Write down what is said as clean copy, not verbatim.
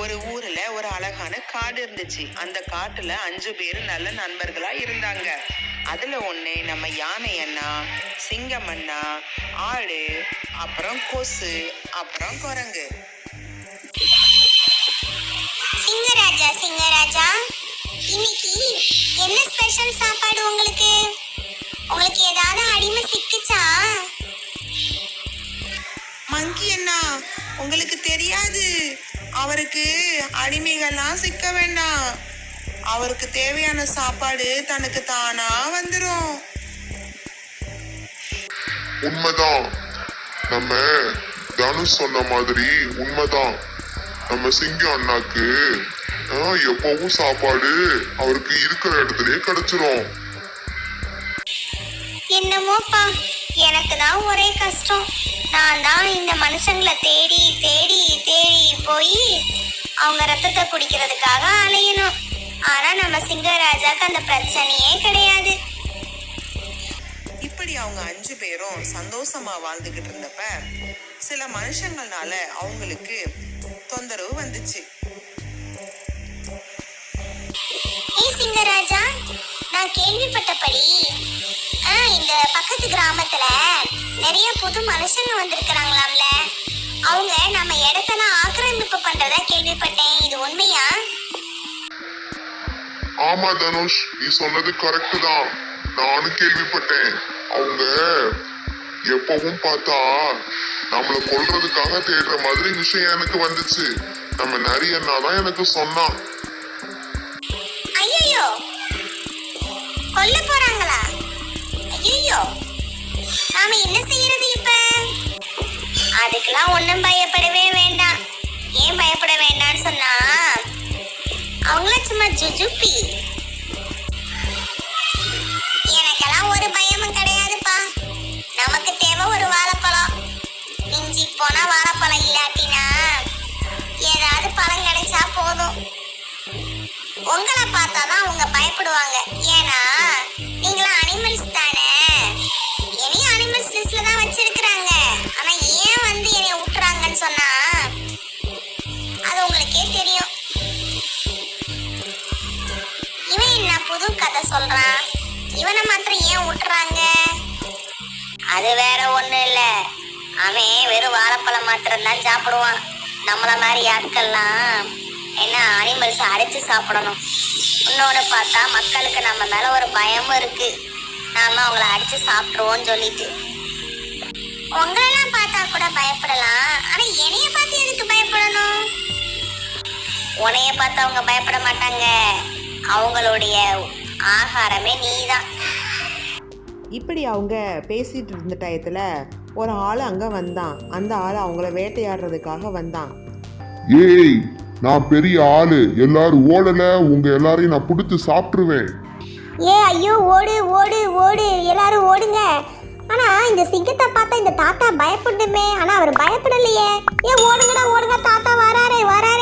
ஒரு ஊர்ல ஒரு அழகான காடு இருந்துச்சு. அந்த காட்டுல 5 பேர் நல்ல நண்பர்களா இருந்தாங்க. அதுல ஒண்ணு நம்ம யானை அண்ணா, சிங்கம் அண்ணா, ஆடு, அப்புறம் கொசு, அப்புறம் குரங்கு. சிங்கராஜா சிங்கராஜா, இன்னைக்கு என்ன ஸ்பெஷல் சாப்பாடு உங்களுக்கு? உங்களுக்கு ஏதாவது அடிமை சிக்கிச்சா? மங்கி அண்ணா, உங்களுக்கு தெரியாது, அவருக்கு அடிமைகள்லாம் சிக்க வேண்டாம். அவருக்கு தேவையான சாப்பாடு தனக்கு தானா வந்துடும். உண்மைதான். நம்ம தனுஷ் சொன்ன மாதிரி உண்மைதான். நம்ம சிங்கம் அண்ணாக்கு எப்பவும் சாப்பாடு அவருக்கு இருக்கிற இடத்துலயே கிடைச்சிரும். என்னமோப்பா, எனக்கு தான் ஒரே கஷ்டம். நான் தான் இந்த மனுஷங்களை தேடி தேடி தேடி போய் அவங்க ரத்தத்தை குடிக்கிறதுக்காக அலையணும். ஆனா நம்ம சிங்கராஜாக்கு அந்த பிரச்சனையே கிடையாது. இப்படி அவங்க 5 பேரும் சந்தோஷமா வாழ்ந்துகிட்டு இருந்தப்ப சில மனுஷங்கள்னால அவங்களுக்கு தொந்தரவு வந்துச்சு. சிங்கராஜா, நான் கேள்விப்பட்டபடி இந்த பக்கத்து கிராமத்துல நிறைய புது மனுஷங்க வந்திருக்கிறாங்களாம்ல. அவங்க நம்ம இடத்தெல்லாம் ஆக்கிரமிப்பு பண்றதா கேள்விப்பட்டேன். இது உண்மையா? ஆமா தனுஷ், நீ சொன்னது கரெக்ட் தான். நானும் கேள்விப்பட்டேன். அவங்க எப்பவும் பார்த்தா நம்மள கொல்றதுக்காக தேடுற மாதிரி விஷயம் எனக்கு வந்துச்சு. நம்ம நிறைய தான் எனக்கு சொன்னான். ஐயோ, கொல்ல போறாங்களா? ஐயோ, நாம என்ன செய்யறது இப்ப? அதுக்கெல்லாம் ஒண்ணும் பயப்படவே வேண்டாம். ஏன் பயப்பட வேண்டாம்னு சொன்னா, அவங்கள சும்மா ஜுஜுப்பி. எனக்கெல்லாம் ஒரு பயமும் கிடையாதுப்பா. நமக்கு தேவை ஒரு வாழைப்பழம். மிஞ்சி போனா வாழைப்பழம் இல்லாட்டினா ஏதாவது பழம் கிடைச்சா போதும். உங்களை பார்த்தாதான் அவங்க பயப்படுவாங்க. ஏன்னா நீங்களாம் அனிமல்ஸ் தானே. என்னையும் அனிமல்ஸ் லிஸ்ட்ல தான் வச்சிருக்கிறாங்க. ஆனா ஏன் வந்து என்னைய விட்டுறாங்கன்னு சொன்னா அது உங்களுக்கே தெரியும். இவன் என்ன புது கதை சொல்றான்? இவனை மாத்திரம் ஏன் விட்டுறாங்க? அது வேற ஒண்ணும் இல்ல, அவன் வெறும் வாழைப்பழம் மாத்திரம் தான் சாப்பிடுவான். நம்மள மாதிரி ஆட்கள்லாம் என்ன அனிமல்ஸ் அரைச்சு சாப்பிடணும். இன்னொன்னு பார்த்தா மக்களுக்கு நம்ம மேல ஒரு பயமும் இருக்கு. நாம அவங்கள அடிச்சு சாப்பிடுவோம்னு சொல்லிட்டு. உங்களெல்லாம் பார்த்தா கூட பயப்படலாம், ஆனா என்னைய பார்த்து எதுக்கு பயப்படணும்? உன்னைய பார்த்து அவங்க பயப்பட மாட்டாங்க. அவங்களுடைய ஆகாரமே நீதான். இப்படி அவங்க பேசிட்டு இருந்த டயத்துல ஒரு ஆள் அங்க வந்தான். அந்த ஆள் அவங்கள வேட்டையாடுறதுக்காக வந்தான். ஏய், நான் பெரிய ஆளு, எல்லாரும் ஓடல, உங்க எல்லாரையும் நான் புடிச்சு சாப்பிட்டுருவேன். ஐயோ, ஓடு ஓடு ஓடு, எல்லாரும் ஓடுங்க. ஆனா இந்த சிங்கத்தை பார்த்தா இந்த தாத்தா பயப்படுமே, ஆனா அவர் பயப்படலையே. ஓடுங்கடா ஓடுங்க, தாத்தா வராரு வராரு.